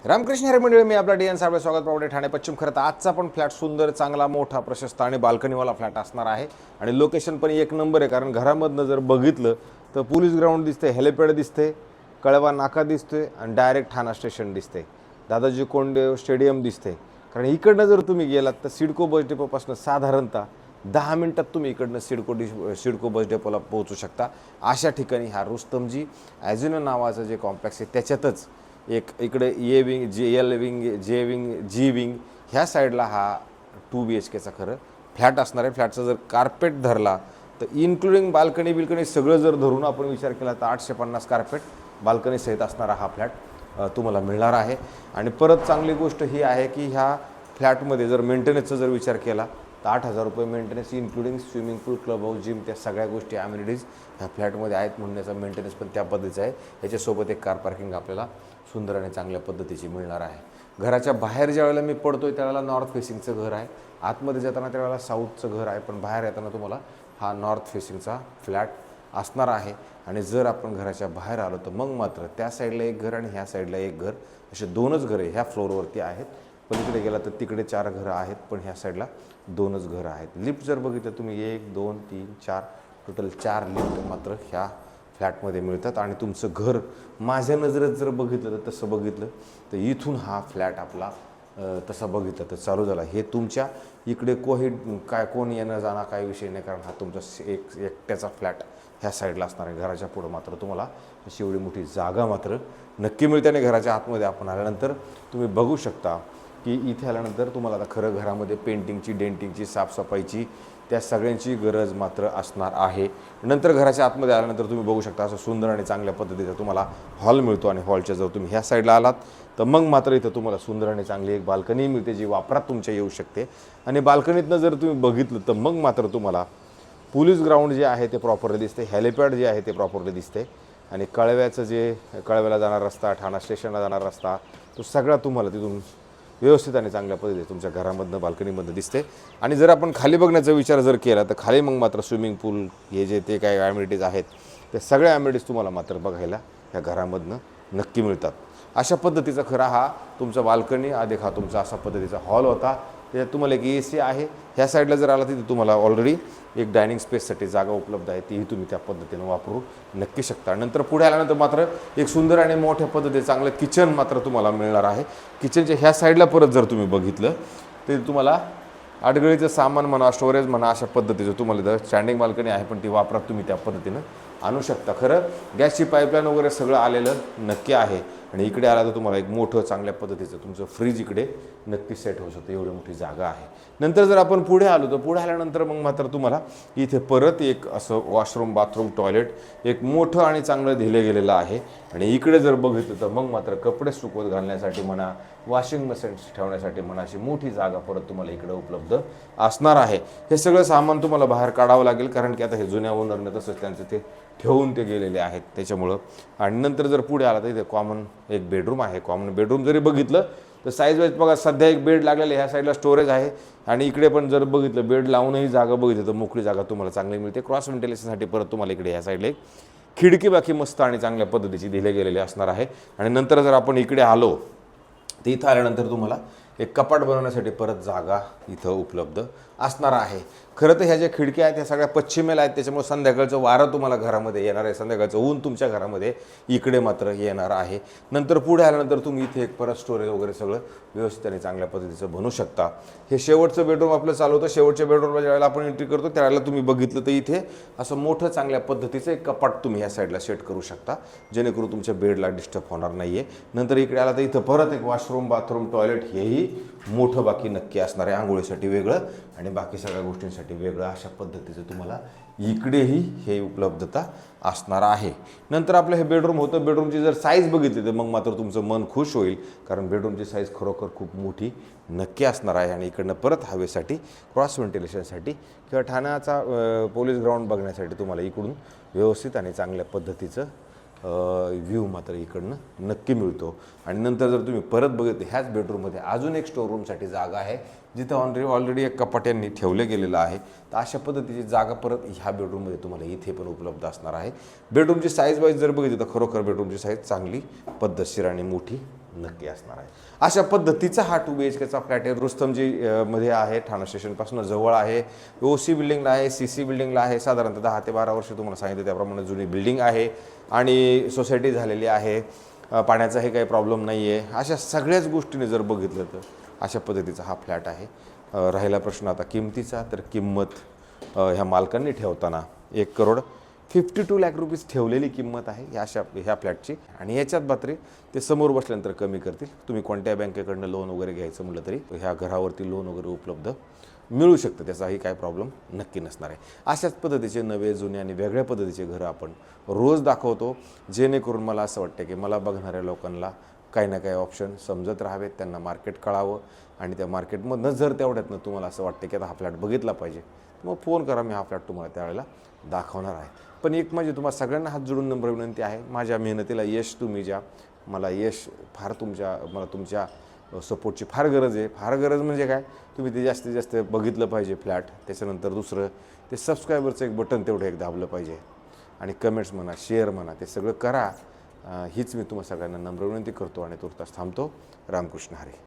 रामकृष्ण हरी मंडळी, मी आपला डी.एन. साहेब, स्वागत प्रॉपर्टी ठाणे पश्चिम. खरं तर आजचा पण फ्लॅट सुंदर, चांगला, मोठा, प्रशस्त आणि बाल्कनीवाला फ्लॅट असणार आहे. आणि लोकेशन पण एक नंबर आहे, कारण घरामधनं जर बघितलं तर पोलीस ग्राउंड दिसते, हेलिपॅड दिसते, कळवा नाका दिसतोय आणि डायरेक्ट ठाणा स्टेशन दिसते, दादाजी कोंडदेव स्टेडियम दिसते. कारण इकडनं जर तुम्ही गेलात तर सिडको बस डेपोपासून साधारणतः 10 मिनटात तुम्ही इकडनं सिडको बस डेपोला पोहोचू शकता. अशा ठिकाणी हा रुस्तमजी ॲझिनो नावाचं जे कॉम्प्लेक्स आहे त्याच्यातच एक इकडे ए विंग, एल विंग, जे विंग, जी विंग ह्या साईडला हा 2 BHKचा खरं फ्लॅट असणार आहे. फ्लॅटचा जर कार्पेट धरला तर इन्क्लुडिंग बाल्कनी सगळं जर धरून आपण विचार केला तर 850 कार्पेट बाल्कनी सहित असणारा हा फ्लॅट तुम्हाला मिळणार आहे. आणि परत चांगली गोष्ट ही आहे की ह्या फ्लॅटमध्ये जर मेंटेनन्सचा जर विचार केला तर 8,000 रुपये मेंटेनन्स, इन्क्लुडिंग स्विमिंग पूल, क्लब हाऊस, जिम, त्या सगळ्या गोष्टी ॲम्युनिटीज ह्या फ्लॅटमध्ये आहेत. म्हणण्याचा मेंटेनन्स पण त्या पद्धतीचा आहे. याच्यासोबत एक कार पार्किंग आपल्याला सुंदर आणि चांगल्या पद्धतीची मिळणार आहे. घराच्या बाहेर ज्या वेळेला मी पडतोय त्यावेळेला नॉर्थ फेसिंगचं घर आहे, आतमध्ये जाताना त्यावेळेला साऊथचं घर आहे, पण बाहेर येताना तुम्हाला हा नॉर्थ फेसिंगचा फ्लॅट असणार आहे. आणि जर आपण घराच्या बाहेर आलो तर मग मात्र त्या साईडला एक घर आणि ह्या साईडला एक घर, असे दोनच घरे ह्या फ्लोअरवरती आहेत. पलीकडे गेला तर तिकडे 4 घरं आहेत, पण ह्या साईडला 2च घरं आहेत. लिफ्ट जर बघितलं तुम्ही 1, 2, 3, 4 टोटल 4 लिफ्ट मात्र ह्या फ्लॅटमध्ये मिळतात. आणि तुमचं घर माझ्या नजरेत जर बघितलं तर तसं बघितलं तर इथून हा फ्लॅट आपला तसा बघितलं तर चालू झाला. हे तुमच्या इकडे कोण येणं जाणं काही विषय नाही, कारण हा तुमचा एकट्याचा फ्लॅट ह्या साईडला असणार आहे. घराच्या पुढं मात्र तुम्हाला अशी एवढी मोठी जागा मात्र नक्की मिळते. आणि घराच्या आतमध्ये आपण आल्यानंतर तुम्ही बघू शकता की इथे आल्यानंतर तुम्हाला आता खरं घरामध्ये पेंटिंगची, डेंटिंगची, साफसफाईची त्या सगळ्यांची गरज मात्र असणार आहे. नंतर घराच्या आतमध्ये आल्यानंतर तुम्ही बघू शकता असं सुंदर आणि चांगल्या पद्धतीचा तुम्हाला हॉल मिळतो. आणि हॉलच्या जर तुम्ही ह्या साईडला आलात तर मग मात्र इथं तुम्हाला सुंदर आणि चांगली एक बाल्कनी मिळते, जी वापरात तुमच्या येऊ शकते. आणि बाल्कनीतनं जर तुम्ही बघितलं तर मग मात्र तुम्हाला पोलीस ग्राउंड जे आहे ते प्रॉपरली दिसते, हेलिपॅड जे आहे ते प्रॉपरली दिसते. आणि कळव्याला जाणारा रस्ता, ठाणा स्टेशनला जाणारा रस्ता, तो सगळा तुम्हाला तिथून व्यवस्थित आणि चांगल्या पद्धतीने तुमच्या घरामधनं बाल्कनीमधनं दिसते. आणि जर आपण खाली बघण्याचा विचार जर केला तर खाली मग मात्र स्विमिंग पूल, हे जे ते काय ॲम्युनिटीज आहेत ते सगळ्या ॲम्युनिटीज तुम्हाला मात्र बघायला ह्या घरामधनं नक्की मिळतात. अशा पद्धतीचा खरा हा तुमचा बाल्कनी अधिक हा तुमचा असा पद्धतीचा हॉल होता. त्याच्यात तुम्हाला एक AC आहे. ह्या साईडला जर आला तिथे तुम्हाला ऑलरेडी एक डायनिंग स्पेससाठी जागा उपलब्ध आहे, तीही तुम्ही त्या पद्धतीनं वापरू नक्की शकता. नंतर पुढे आल्यानंतर मात्र एक सुंदर आणि मोठ्या पद्धतीचं चांगलं किचन मात्र तुम्हाला मिळणार आहे. किचनच्या ह्या साईडला परत जर तुम्ही बघितलं तर तुम्हाला अडगळीचं सामान म्हणा, स्टोरेज म्हणा, अशा पद्धतीचं तुम्हाला जर स्टँडिंग बाल्कनी आहे, पण ती वापरात तुम्ही त्या पद्धतीनं आणू शकता. खरं गॅसची पाईपलाईन वगैरे सगळं आलेलं नक्की आहे. आणि इकडे आला तर तुम्हाला एक मोठं चांगल्या पद्धतीचं तुमचं फ्रीज इकडे नक्की सेट होऊ शकतं, एवढी मोठी जागा आहे. नंतर जर आपण पुढे आलो तर पुढे आल्यानंतर मग मात्र तुम्हाला इथे परत एक असं वॉशरूम, बाथरूम, टॉयलेट एक मोठं आणि चांगलं दिलं गेलेलं आहे. आणि इकडे जर बघितलं तर मग मात्र कपडे सुकवत घालण्यासाठी म्हणा, वॉशिंग मशीन ठेवण्यासाठी म्हणा, अशी मोठी जागा परत तुम्हाला इकडे उपलब्ध असणार आहे. हे सगळं सामान तुम्हाला बाहेर काढावं लागेल, कारण की आता हे जुन्या ओनरनं तसंच त्यांचं ते ठेवून ते गेलेले आहेत त्याच्यामुळं. आणि नंतर जर पुढे आला तर इथे कॉमन एक बेडरूम आहे. कॉमन बेडरूम जरी बघितलं तर साईज वाईज बघा, सध्या एक बेड लागलेलं आहे, ह्या साईडला स्टोरेज आहे. आणि इकडे पण जर बघितलं बेड लावूनही जागा बघितलं तर मोकळी जागा तुम्हाला चांगली मिळते. क्रॉस व्हेंटिलेशनसाठी परत तुम्हाला इकडे ह्या साईडला एक खिडकी बाकी मस्त आणि चांगल्या पद्धतीची दिले गेलेली असणार आहे. आणि नंतर जर आपण इकडे आलो तर इथं आल्यानंतर तुम्हाला एक कपाट बनवण्यासाठी परत जागा इथं उपलब्ध असणार आहे. खरं तर ह्या ज्या खिडक्या आहेत ह्या सगळ्या पश्चिमेला आहेत, त्याच्यामुळे संध्याकाळचं वारं तुम्हाला घरामध्ये येणार आहे, संध्याकाळचं ऊन तुमच्या घरामध्ये इकडे मात्र येणार आहे. नंतर पुढे आल्यानंतर तुम्ही इथे एक परत स्टोरेज वगैरे सगळं व्यवस्थित आणि चांगल्या पद्धतीचं बनवू शकता. हे शेवटचं बेडरूम आपलं चालू होतं. शेवटच्या बेडरूमला ज्यावेळेला आपण एंट्री करतो त्यावेळेला तुम्ही बघितलं तर इथे असं मोठं चांगल्या पद्धतीचं एक कपाट तुम्ही ह्या साईडला सेट करू शकता, जेणेकरून तुमच्या बेडला डिस्टर्ब होणार नाही आहे. नंतर इकडे आला तर इथं परत एक वॉशरूम, बाथरूम, टॉयलेट हेही मोठं बाकी नक्की असणार आहे. आंघोळीसाठी वेगळं आणि बाकी सगळ्या गोष्टींसाठी वेगळं, अशा पद्धतीचं तुम्हाला इकडेही हे उपलब्धता असणार आहे. नंतर आपलं हे बेडरूम होतं. बेडरूमची जर साईज बघितली तर मग मात्र तुमचं मन खुश होईल, कारण बेडरूमची साईज खरोखर खूप मोठी नक्की असणार आहे. आणि इकडनं परत हवेसाठी, क्रॉस व्हेंटिलेशनसाठी किंवा ठाण्याचा पोलीस ग्राउंड बघण्यासाठी तुम्हाला इकडून व्यवस्थित आणि चांगल्या पद्धतीचं व्ह्यू मात्र इकडनं नक्की मिळतो. आणि नंतर जर तुम्ही परत बघितलं ह्याच बेडरूममध्ये अजून एक स्टोअररूमसाठी जागा आहे, जिथं ऑलरेडी एक कपाट यांनी ठेवलं गेलेलं आहे. तर अशा पद्धतीची जागा परत ह्या बेडरूममध्ये तुम्हाला इथे पण उपलब्ध असणार आहे. बेडरूमची साईज वाईज जर बघितली तर खरोखर बेडरूमची साईज चांगली, पद्धतशीर आणि मोठी नक्की असणार आहे. अशा पद्धतीचा हा 2 BHKचा फ्लॅट आहे. रुस्तमजी मध्ये आहे, ठाणा स्टेशनपासून जवळ आहे, OC बिल्डिंगला आहे, CC बिल्डिंगला आहे. साधारणतः 10 ते 12 वर्ष तुम्हाला सांगितलं त्याप्रमाणे जुनी बिल्डिंग आहे आणि सोसायटी झालेली आहे. पाण्याचाही काही प्रॉब्लेम नाही आहे. अशा सगळ्याच गोष्टीने जर बघितलं तर अशा पद्धतीचा हा फ्लॅट आहे. राहिला प्रश्न आता किमतीचा, तर किंमत ह्या मालकांनी ठेवताना 1,52,00,000 रुपीज ठेवलेली किंमत आहे ह्या फ्लॅटची. आणि याच्यात मात्र ते समोर बसल्यानंतर कमी करतील. तुम्ही कोणत्या बँकेकडनं लोन वगैरे घ्यायचं म्हटलं तरी ह्या घरावरती लोन वगैरे उपलब्ध मिळू शकतं, त्याचाही काय प्रॉब्लेम नक्की नसणार आहे. अशाच पद्धतीचे नवे, जुने आणि वेगळ्या पद्धतीचे घरं आपण रोज दाखवतो, जेणेकरून मला असं वाटतं की मला बघणाऱ्या लोकांना काही ना काही ऑप्शन समजत राहावेत, त्यांना मार्केट कळावं. आणि त्या मार्केटमधनं जर तेवढ्यातनं तुम्हाला असं वाटतं की आता हा फ्लॅट बघितला पाहिजे, मग फोन करा, मी हा फ्लॅट तुम्हाला त्यावेळेला दाखवणार आहे. पण एक म्हणजे तुम्हाला सगळ्यांना हात जोडून नम्र विनंती आहे, माझ्या मेहनतीला यश तुम्ही ज्या, मला यश फार मला तुमच्या सपोर्टची फार गरज आहे. फार गरज म्हणजे काय, तुम्ही ते जास्तीत जास्त बघितलं पाहिजे फ्लॅट. त्याच्यानंतर दुसरं ते सबस्क्रायबरचं एक बटन तेवढं एक दाबलं पाहिजे. आणि कमेंट्स म्हणा, शेअर म्हणा, ते सगळं करा. हीच मी तुम्हाला सगळ्यांना नम्र विनंती करतो आणि तुर्तास थांबतो. रामकृष्ण हरी.